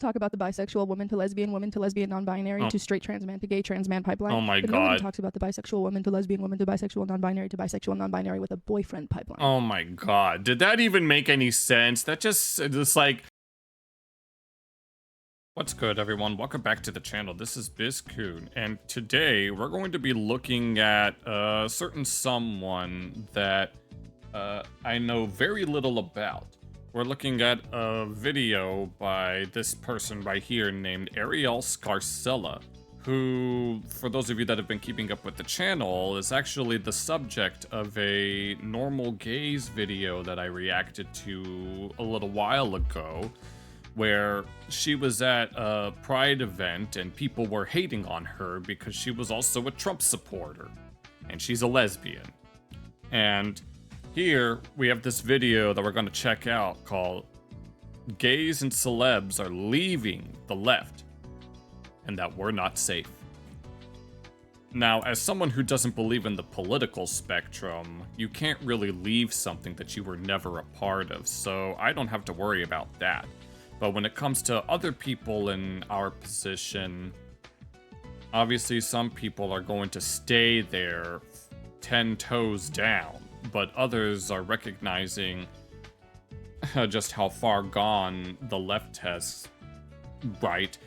talk about the bisexual woman to lesbian non-binary to straight trans man to gay trans man pipeline. Oh my but God. No one talks about the bisexual woman to lesbian woman to bisexual non-binary with a boyfriend pipeline. Oh my God. Did that even make any sense? That just like... What's good, everyone? Welcome back to the channel. This is Bizcoon, and today we're going to be looking at a certain someone that I know very little about. We're looking at a video by this person right here named ariellescarcella, who, for those of you that have been keeping up with the channel, is actually the subject of a normal gays video that I reacted to a little while ago, where she was at a Pride event and people were hating on her because she was also a Trump supporter, and she's a lesbian. And here we have this video that we're going to check out called "Gays and Celebs Are Leaving the Left and That We're Not Safe." Now, as someone who doesn't believe in the political spectrum, you can't really leave something that you were never a part of, so I don't have to worry about that. But when it comes to other people in our position, obviously some people are going to stay there 10 toes down, but others are recognizing just how far gone the left has, right?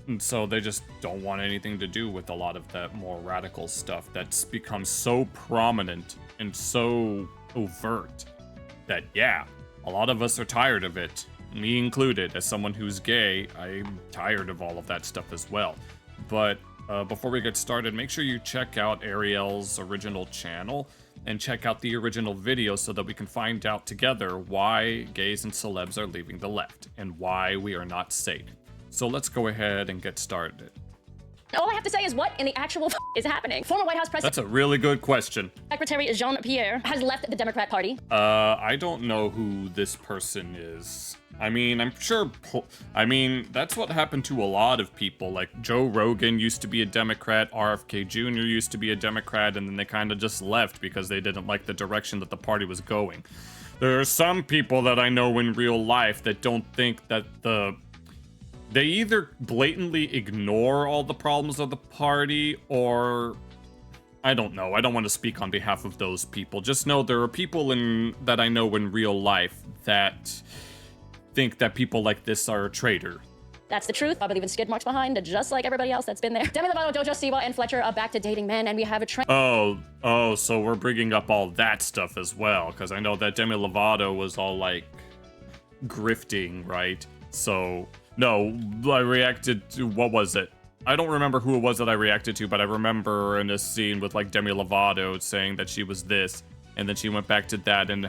And so they just don't want anything to do with a lot of that more radical stuff that's become so prominent and so overt that, yeah, a lot of us are tired of it. Me included. As someone who's gay, I'm tired of all of that stuff as well. But before we get started, make sure you check out Ariel's original channel and check out the original video so that we can find out together why gays and celebs are leaving the left and why we are not safe. So let's go ahead and get started. All I have to say is what in the actual is happening? Former White House Press That's a really good question. Secretary Jean-Pierre has left the Democrat Party. I don't know who this person is. I mean, I'm sure, that's what happened to a lot of people. Like, Joe Rogan used to be a Democrat, RFK Jr. used to be a Democrat, and then they kind of just left because they didn't like the direction that the party was going. There are some people that I know in real life that don't think that they either blatantly ignore all the problems of the party, or I don't know. I don't want to speak on behalf of those people. Just know there are people that I know in real life that think that people like this are a traitor. That's the truth. I believe in skid marks behind, just like everybody else that's been there. Demi Lovato, Jojo Siwa, and Fletcher are back to dating men, and we have a trend. Oh, so we're bringing up all that stuff as well, because I know that Demi Lovato was all like grifting, right? So no, I reacted to, what was it? I don't remember who it was that I reacted to, but I remember in a scene with like Demi Lovato saying that she was this, and then she went back to that and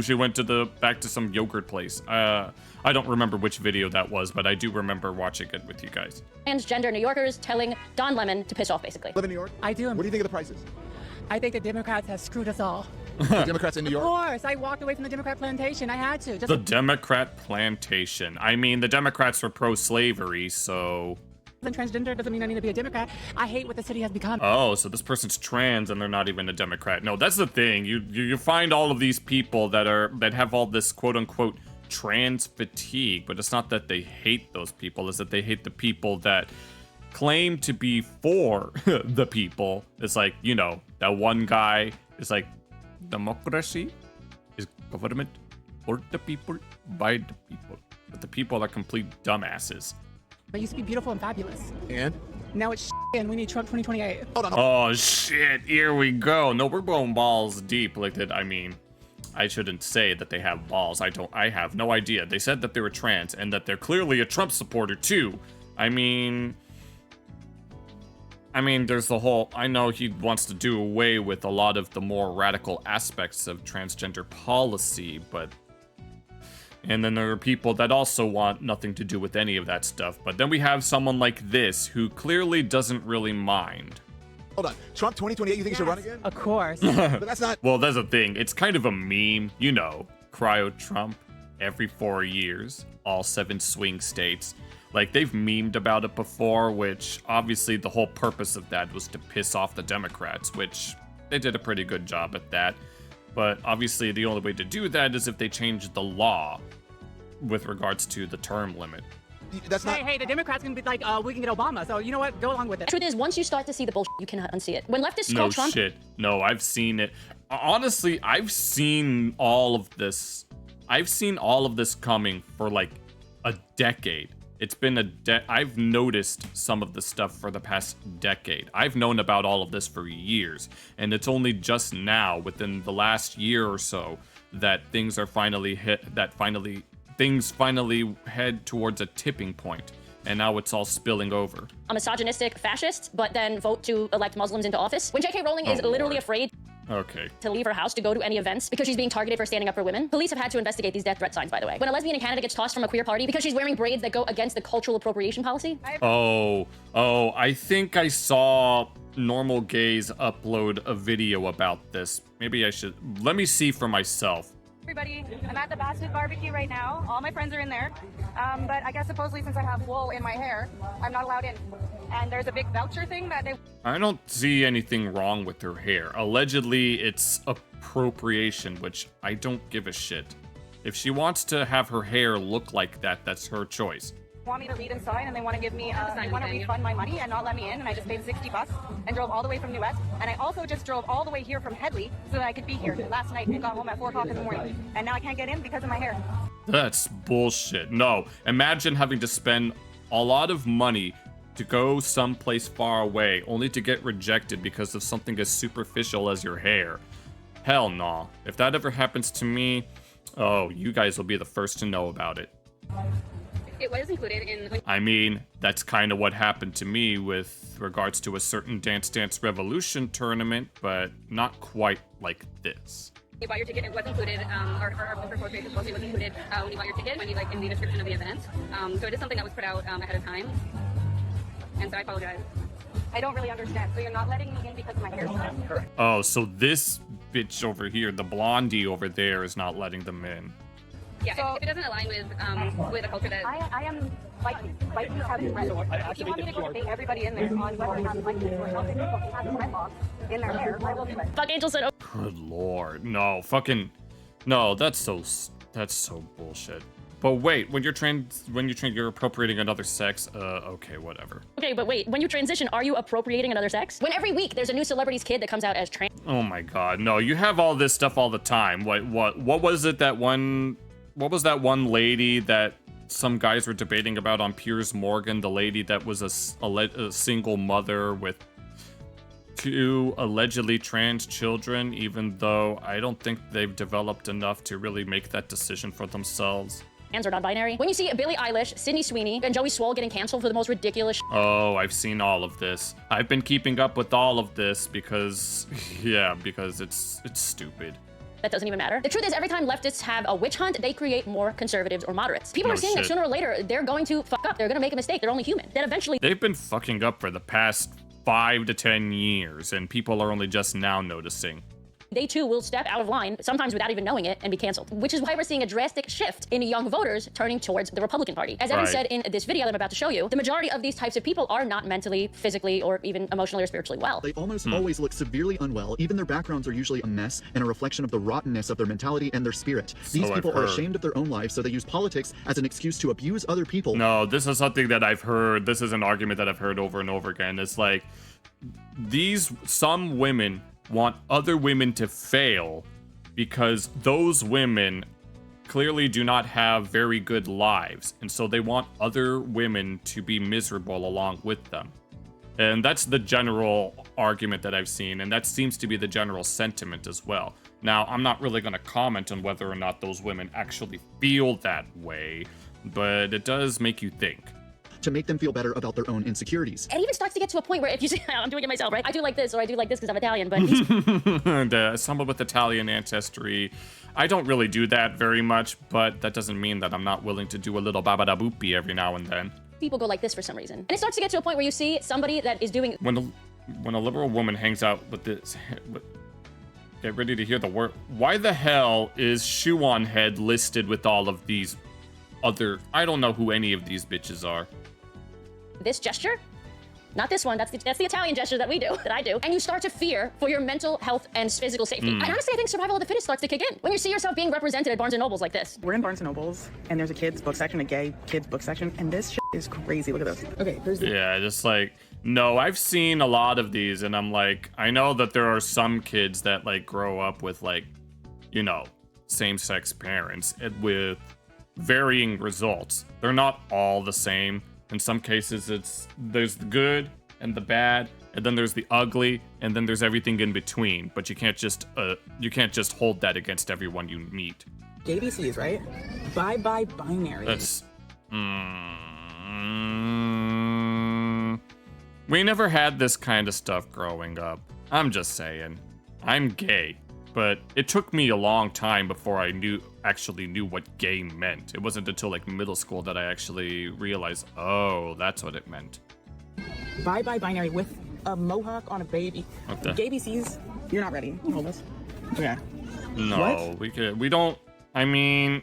she went to back to some yogurt place. I don't remember which video that was, but I do remember watching it with you guys. Transgender New Yorkers telling Don Lemon to piss off, basically. Live in New York? I do. What do you think of the prices? I think the Democrats have screwed us all. The Democrats in New York? Of course, I walked away from the Democrat plantation. I had to. The Democrat plantation. I mean, the Democrats were pro-slavery, so... Transgender doesn't mean I need to be a Democrat. I hate what the city has become. Oh, so this person's trans and they're not even a Democrat. No, that's the thing. You find all of these people that have all this quote-unquote trans fatigue, but it's not that they hate those people. It's that they hate the people that claim to be for the people. It's like, you know, that one guy is like, democracy is government for the people, by the people. But the people are complete dumbasses. I used to be beautiful and fabulous. And? Now it's and we need Trump 2028. Hold on. Oh shit, here we go. No, we're going balls deep like that. I mean, I shouldn't say that they have balls. I have no idea. They said that they were trans and that they're clearly a Trump supporter too. I mean, there's the whole, I know he wants to do away with a lot of the more radical aspects of transgender policy, but... And then there are people that also want nothing to do with any of that stuff. But then we have someone like this who clearly doesn't really mind. Hold on. Trump 2028, you think he should run again? Of course. But that's not... Well, that's the thing. It's kind of a meme, you know, cryo Trump every 4 years, all 7 swing states. Like, they've memed about it before, which obviously the whole purpose of that was to piss off the Democrats, which they did a pretty good job at that. But obviously the only way to do that is if they change the law with regards to the term limit. That's not. Hey, the Democrats can be like, we can get Obama. So you know what? Go along with it. Truth is, once you start to see the bullshit, you cannot unsee it. When leftists No call Trump, shit. No, I've seen it. Honestly, I've seen all of this. I've seen all of this coming for like a decade. It's been I've noticed some of the stuff for the past decade. I've known about all of this for years, and it's only just now, within the last year or so, that things are finally things finally head towards a tipping point, and now it's all spilling over. a misogynistic fascist, but then vote to elect Muslims into office. When J.K. Rowling is literally afraid Okay. to leave her house to go to any events because she's being targeted for standing up for women. Police have had to investigate these death threat signs, by the way. When a lesbian in Canada gets tossed from a queer party because she's wearing braids that go against the cultural appropriation policy. Oh, I think I saw Normal Gaze upload a video about this. Maybe I should, let me see for myself. Everybody, I'm at the Bastard Barbecue right now. All my friends are in there. But I guess supposedly since I have wool in my hair, I'm not allowed in. And there's a big voucher thing that they... I don't see anything wrong with her hair. Allegedly, it's appropriation, which I don't give a shit. If she wants to have her hair look like that, that's her choice. want me to read and sign, and they want to give me, they want to refund my money and not let me in, and I just paid $60 and drove all the way from New West, and I also just drove all the way here from Headley so that I could be here last night and got home at 4 o'clock in the morning, and now I can't get in because of my hair. That's bullshit. No, imagine having to spend a lot of money to go someplace far away only to get rejected because of something as superficial as your hair. Hell no. If that ever happens to me, oh, you guys will be the first to know about it. It was included in... I mean, that's kind of what happened to me with regards to a certain Dance Dance Revolution tournament, but not quite like this. You bought your ticket, it was included, our appropriation policy was included when you bought your ticket, when you, like, in the description of the event. So it is something that was put out ahead of time. And so I apologize. I don't really understand. So you're not letting me in because of my hairstyle? Correct. Oh, so this bitch over here, the blondie over there, is not letting them in. Yeah, so, if it doesn't align with a culture that... I am Vikings. Vikings have thread. If you want me to go debate everybody in there on whether or not the Vikings or not, if have dreadlocks in their hair, I will do it. Fuck Angel said, Good lord. No, fucking... No, that's so bullshit. But wait, when you're appropriating another sex, okay, whatever. okay, but wait, when you transition, are you appropriating another sex? When every week there's a new celebrity's kid that comes out as trans. Oh my god, no, you have all this stuff all the time. What was it what was that one lady that some guys were debating about on Piers Morgan, the lady that was a single mother with 2 allegedly trans children, even though I don't think they've developed enough to really make that decision for themselves. Trans or non-binary. When you see Billie Eilish, Sydney Sweeney, and Joey Swoll getting canceled for the most ridiculous Oh, I've seen all of this. I've been keeping up with all of this because, yeah, because it's stupid. that doesn't even matter. The truth is, every time leftists have a witch hunt, they create more conservatives or moderates. People No are seeing that shit. sooner or later, they're going to fuck up. They're going to make a mistake. They're only human. Then eventually, They've been fucking up for the past 5 to 10 years, and people are only just now noticing. they too will step out of line, sometimes without even knowing it, and be canceled. Which is why we're seeing a drastic shift in young voters turning towards the Republican Party. As Evan Right. said in this video that I'm about to show you, the majority of these types of people are not mentally, physically, or even emotionally or spiritually well. They almost always look severely unwell. Even their backgrounds are usually a mess and a reflection of the rottenness of their mentality and their spirit. These I've people are heard. ashamed of their own lives, so they use politics as an excuse to abuse other people. No, this is something that I've heard. This is an argument that I've heard over and over again. It's like, some women want other women to fail because those women clearly do not have very good lives, and so they want other women to be miserable along with them. And that's the general argument that I've seen, and that seems to be the general sentiment as well. Now, I'm not really going to comment on whether or not those women actually feel that way, but it does make you think. To make them feel better about their own insecurities. It even starts to get to a point where if you say, I'm doing it myself, right? I do like this, or I do like this because I'm Italian, but these And someone with Italian ancestry, I don't really do that very much, but that doesn't mean that I'm not willing to do a little babadaboopy every now and then. people go like this for some reason. And it starts to get to a point where you see somebody that is doing When a liberal woman hangs out with this, get ready to hear the word. Why the hell is Shoe on Head listed with all of these other? I don't know who any of these bitches are. this gesture, not this one. That's the Italian gesture that I do. And you start to fear for your mental health and physical safety. And honestly, I think survival of the fittest starts to kick in when you see yourself being represented at Barnes & Nobles like this. We're in Barnes & Nobles, and there's a kids book section, a gay kids book section, and this shit is crazy. Look at this. Okay, there's the Yeah, just like, no, I've seen a lot of these, and I'm like, I know that there are some kids that like grow up with like, you know, same-sex parents with varying results. They're not all the same. In some cases, there's the good and the bad, and then there's the ugly, and then there's everything in between. But you can't just hold that against everyone you meet. ABCs, right? Bye-bye binary. That's we never had this kind of stuff growing up. I'm just saying. I'm gay. But it took me a long time before I actually knew what gay meant. It wasn't until like middle school that I actually realized, oh, that's what it meant. Bye-bye binary with a mohawk on a baby. What the? ABCs, you're not ready. Hold this. Yeah. No, What? we don't. I mean,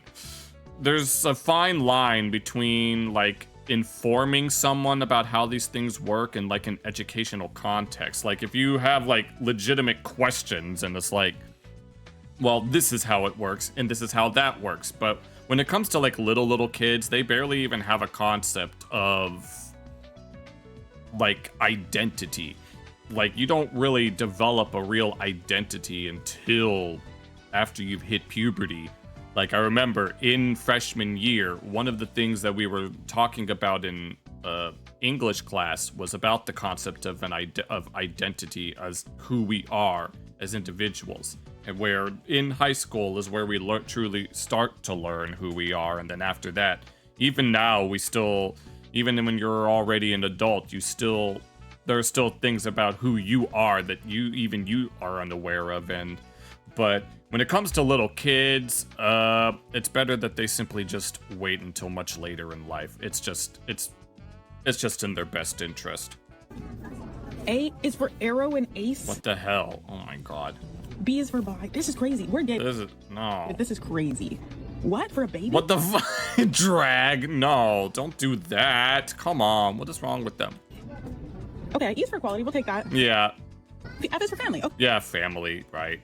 there's a fine line between like informing someone about how these things work in like an educational context. Like if you have like legitimate questions and it's like, well, this is how it works and this is how that works. But when it comes to like little kids, they barely even have a concept of like identity. Like you don't really develop a real identity until after you've hit puberty. Like I remember in freshman year, one of the things that we were talking about in English class was about the concept of identity as who we are as individuals. And where in high school is where we truly start to learn who we are. And then after that, even now, even when you're already an adult, there are still things about who you are that you are unaware of. But when it comes to little kids, it's better that they simply just wait until much later in life. It's just in their best interest. A is for arrow and ace. What the hell? Oh my god. B is for bi. This is crazy. We're gay. No. This is crazy. What, for a baby? What the fuck? Drag? No, don't do that. Come on. What is wrong with them? Okay, E is for equality. We'll take that. Yeah. The F is for family. Okay. Yeah, family, right.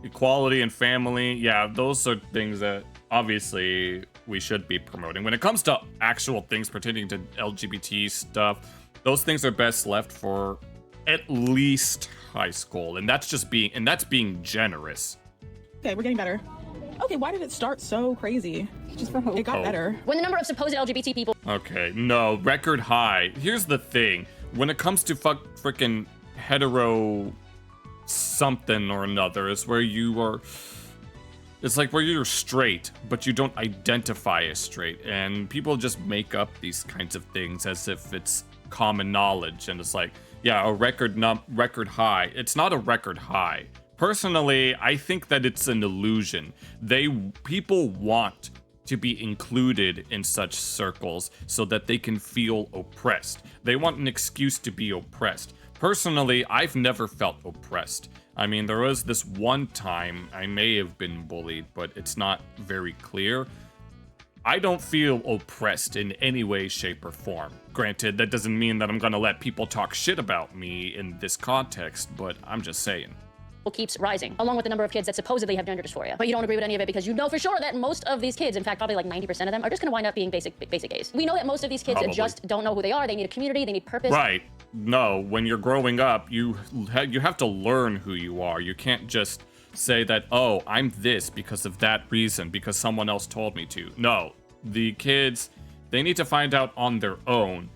Equality and family, yeah, those are things that obviously we should be promoting. When it comes to actual things pertaining to LGBT stuff, those things are best left for at least high school, and that's being generous. Okay, we're getting better. Okay, why did it start so crazy? Just for hope. It got better. When the number of supposed LGBT people Okay, no, record high. Here's the thing. When it comes to frickin' hetero something or another, it's where it's like where you're straight, but you don't identify as straight. And people just make up these kinds of things as if it's common knowledge. And it's like, yeah, a record high. It's not a record high. Personally, I think that it's an illusion. People want to be included in such circles so that they can feel oppressed. They want an excuse to be oppressed. Personally, I've never felt oppressed. I mean, there was this one time I may have been bullied, but it's not very clear. I don't feel oppressed in any way, shape, or form. Granted, that doesn't mean that I'm gonna let people talk shit about me in this context, but I'm just saying. keeps rising, along with the number of kids that supposedly have gender dysphoria. But you don't agree with any of it because you know for sure that most of these kids, in fact, probably like 90% of them, are just gonna wind up being basic gays. We know that most of these kids just don't know who they are. They need a community, they need purpose. Right. No, when you're growing up, you have to learn who you are. You can't just say that, oh, I'm this because of that reason, because someone else told me to. No, the kids, they need to find out on their own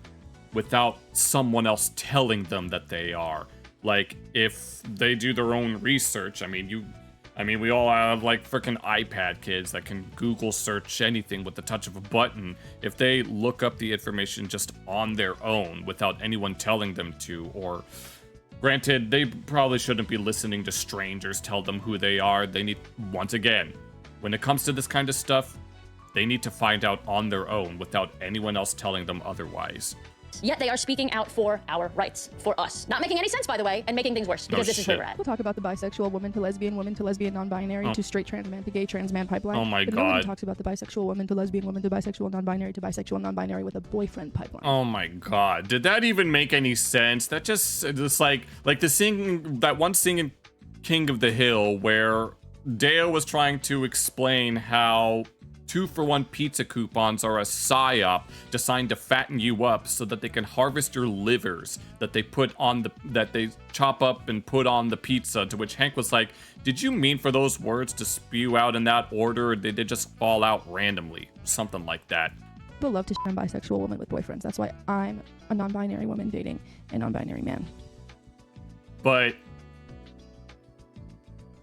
without someone else telling them that they are. Like, if they do their own research, I mean, we all have, like, freaking iPad kids that can Google search anything with the touch of a button. If they look up the information just on their own without anyone telling them to, or granted, they probably shouldn't be listening to strangers tell them who they are. They need, once again, when it comes to this kind of stuff, they need to find out on their own without anyone else telling them otherwise. rights. Yet they are speaking out for our rights, for us. Not making any sense, by the way, and making things worse, because this is where we're at. We'll talk about the bisexual, woman to lesbian, non-binary, to straight trans man, to gay trans man pipeline. Oh my but God. No one talks about the bisexual, woman to lesbian, woman to bisexual, non-binary with a boyfriend pipeline. Oh my God. Did that even make any sense? That just like that one scene in King of the Hill where Deo was trying to explain how 2-for-1 pizza coupons are a psyop designed to fatten you up so that they can harvest your livers that they chop up and put on the pizza, to which Hank was like, did you mean for those words to spew out in that order, or did they just fall out randomly? Something like that. People love to shit on bisexual women with boyfriends. That's why I'm a non-binary woman dating a non-binary man. But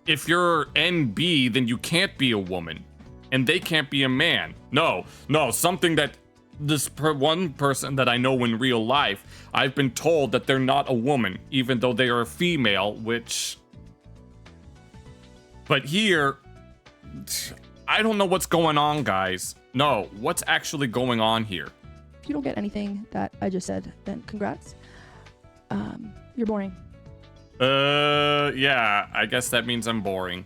if you're NB, then you can't be a woman. And they can't be a man. No, something that one person that I know in real life, I've been told that they're not a woman, even though they are a female, which... But here, I don't know what's going on, guys. No, what's actually going on here? If you don't get anything that I just said, then congrats. You're boring. Yeah, I guess that means I'm boring.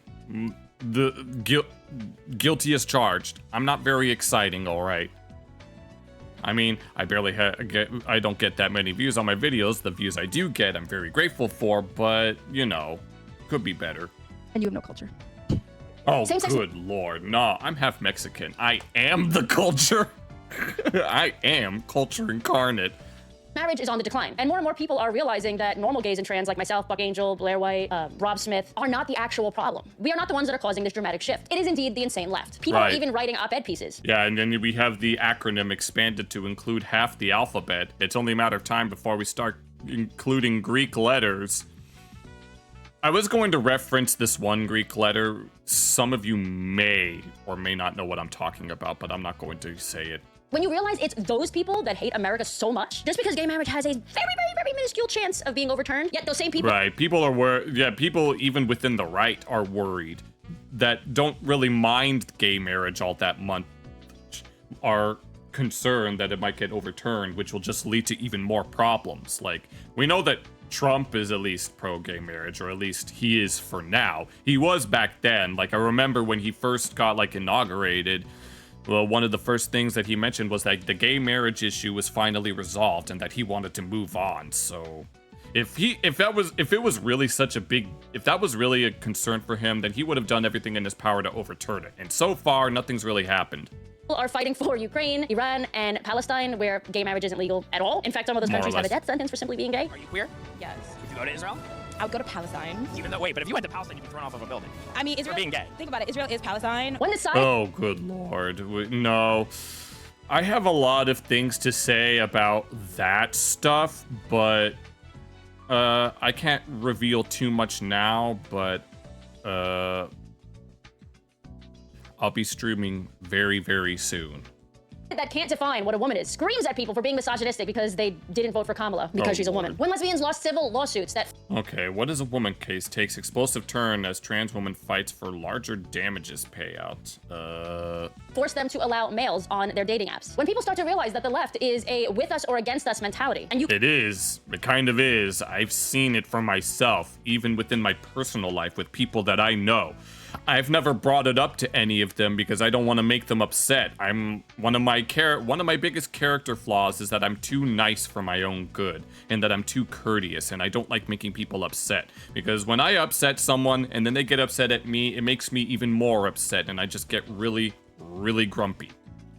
Guilty as charged. I'm not very exciting, all right. I mean, I barely I don't get that many views on my videos. The views I do get, I'm very grateful for, but you know, could be better. And you have no culture. Oh, good lord. No, I'm half Mexican. I am the culture. I am culture incarnate. Marriage is on the decline, and more people are realizing that normal gays and trans like myself, Buck Angel, Blair White, Rob Smith, are not the actual problem. We are not the ones that are causing this dramatic shift. It is indeed the insane left. People are even writing op-ed pieces. Yeah, and then we have the acronym expanded to include half the alphabet. It's only a matter of time before we start including Greek letters. I was going to reference this one Greek letter. Some of you may or may not know what I'm talking about, but I'm not going to say it. When you realize it's those people that hate America so much, just because gay marriage has a very minuscule chance of being overturned, yet those same people... Right, people are worried. Yeah, people even within the right are worried that don't really mind gay marriage all that much, are concerned that it might get overturned, which will just lead to even more problems. Like, we know that Trump is at least pro-gay marriage, or at least he is for now. He was back then. Like, I remember when he first got, like, inaugurated... Well, one of the first things that he mentioned was that the gay marriage issue was finally resolved and that he wanted to move on. So if it was really if that was really a concern for him, then he would have done everything in his power to overturn it. And so far, nothing's really happened. People are fighting for Ukraine, Iran, and Palestine, where gay marriage isn't legal at all. In fact, some of those countries have a death sentence for simply being gay. Are you queer? Yes. Would you go to Israel? I would go to Palestine. Even though, wait, but if you went to Palestine, you'd be thrown off of a building. I mean, Israel. For being gay. Think about it. Israel is Palestine. When the side. Oh, good lord. No. I have a lot of things to say about that stuff, but I can't reveal too much now, but I'll be streaming very soon. That can't define what a woman is screams at people for being misogynistic because they didn't vote for Kamala because she's a woman. When lesbians lost civil lawsuits that... Okay, what is a woman case takes explosive turn as trans woman fights for larger damages payout. Force them to allow males on their dating apps. When people start to realize that the left is a with us or against us mentality. And It is. It kind of is. I've seen it for myself, even within my personal life with people that I know. I've never brought it up to any of them because I don't want to make them upset. One of my biggest character flaws is that I'm too nice for my own good and that I'm too courteous, and I don't like making people upset, because when I upset someone and then they get upset at me, it makes me even more upset and I just get really grumpy.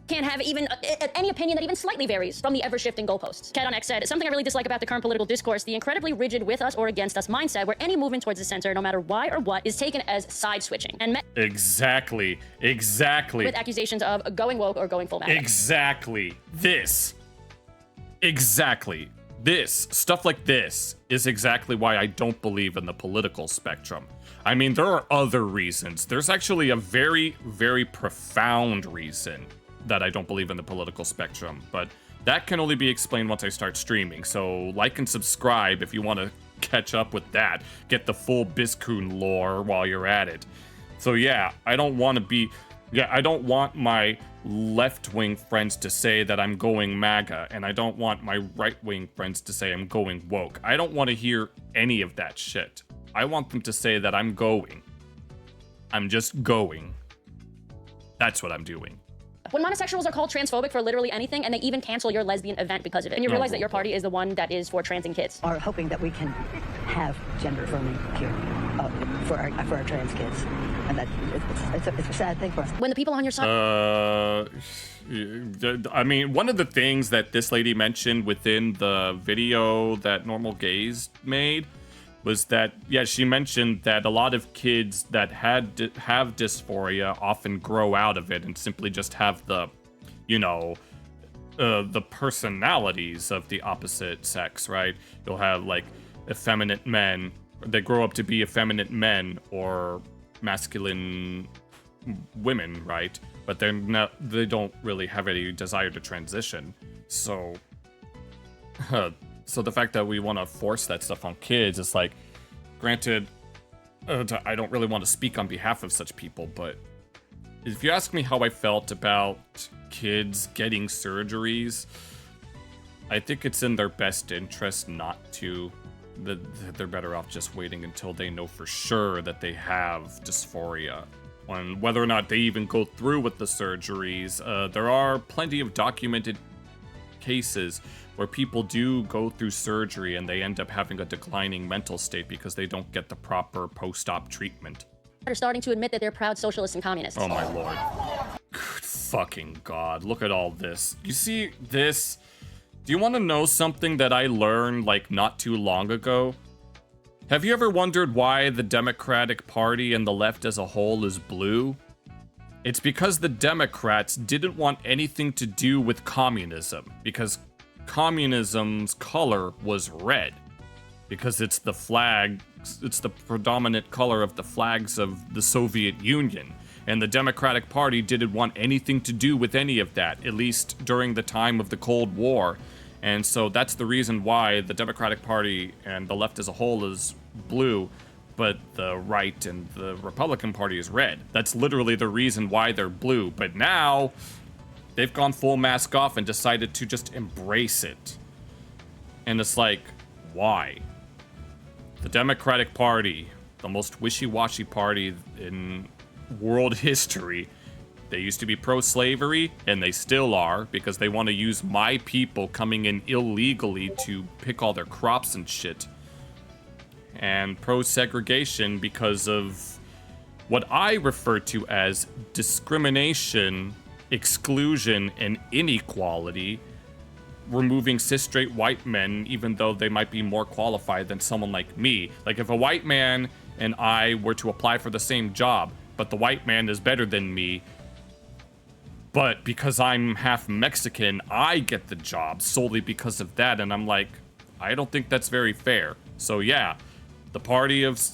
Can't have even any opinion that even slightly varies from the ever-shifting goalposts. Cat on X said, something I really dislike about the current political discourse, the incredibly rigid with us or against us mindset, where any movement towards the center, no matter why or what, is taken as side switching and met Exactly. with accusations of going woke or going full MAGA. Exactly. This stuff like this is exactly why I don't believe in the political spectrum. I mean, there are other reasons. There's actually a very profound reason that I don't believe in the political spectrum, but that can only be explained once I start streaming. So like and subscribe if you want to catch up with that. Get the full Biscoon lore while you're at it. So yeah, I don't want to be... Yeah, I don't want my left-wing friends to say that I'm going MAGA, and I don't want my right-wing friends to say I'm going woke. I don't want to hear any of that shit. I want them to say that I'm going. I'm just going. That's what I'm doing. When monosexuals are called transphobic for literally anything, and they even cancel your lesbian event because of it, and you realize that your party is the one that is for transing kids. Are hoping that we can have gender affirming here for our trans kids, and that it's a sad thing for us. When the people on your side. I mean, one of the things that this lady mentioned within the video that Normal Gaze made was that, yeah, she mentioned that a lot of kids that have dysphoria often grow out of it and simply just have the, you know, the personalities of the opposite sex, right? You'll have, like, effeminate men. They grow up to be effeminate men or masculine women, right? But they don't really have any desire to transition. So... So the fact that we want to force that stuff on kids is like, granted, I don't really want to speak on behalf of such people, but if you ask me how I felt about kids getting surgeries, I think it's in their best interest not to. That they're better off just waiting until they know for sure that they have dysphoria. On whether or not they even go through with the surgeries, there are plenty of documented cases where people do go through surgery and they end up having a declining mental state because they don't get the proper post-op treatment. Are starting to admit that they're proud socialists and communists. Oh my lord. Good fucking god, look at all this. You see this? Do you want to know something that I learned like not too long ago? Have you ever wondered why the Democratic Party and the left as a whole is blue? It's because the Democrats didn't want anything to do with communism, because communism's color was red, because it's the flag, it's the predominant color of the flags of the Soviet Union, and the Democratic Party didn't want anything to do with any of that, at least during the time of the Cold War. And so that's the reason why the Democratic Party and the left as a whole is blue, but the right and the Republican Party is red. That's literally the reason why they're blue. But now they've gone full mask off and decided to just embrace it. And it's like, why? The Democratic Party, the most wishy-washy party in world history, they used to be pro-slavery, and they still are, because they want to use my people coming in illegally to pick all their crops and shit. And pro-segregation because of what I refer to as discrimination, exclusion, and inequality, removing cis straight white men even though they might be more qualified than someone like me. Like if a white man and I were to apply for the same job, but the white man is better than me, but because I'm half Mexican, I get the job solely because of that, and I'm like, I don't think that's very fair. So yeah, the party of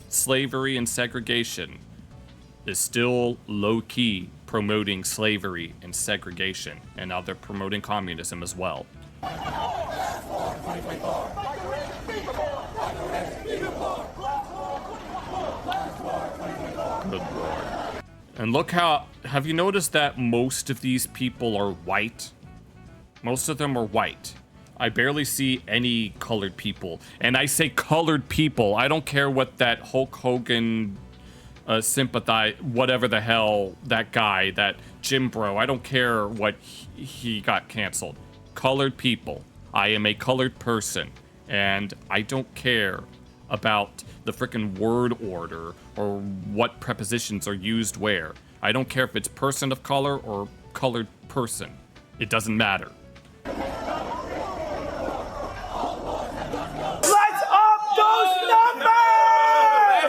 slavery and segregation is still low-key promoting slavery and segregation, and now they're promoting communism as well. Good lord. And look how, have you noticed that most of these people are white? Most of them are white. I barely see any colored people. And I say colored people. I don't care what that Hulk Hogan sympathize, whatever the hell, that guy, that Jim Bro, I don't care what he got canceled. Colored people. I am a colored person. And I don't care about the frickin' word order or what prepositions are used where. I don't care if it's person of color or colored person. It doesn't matter.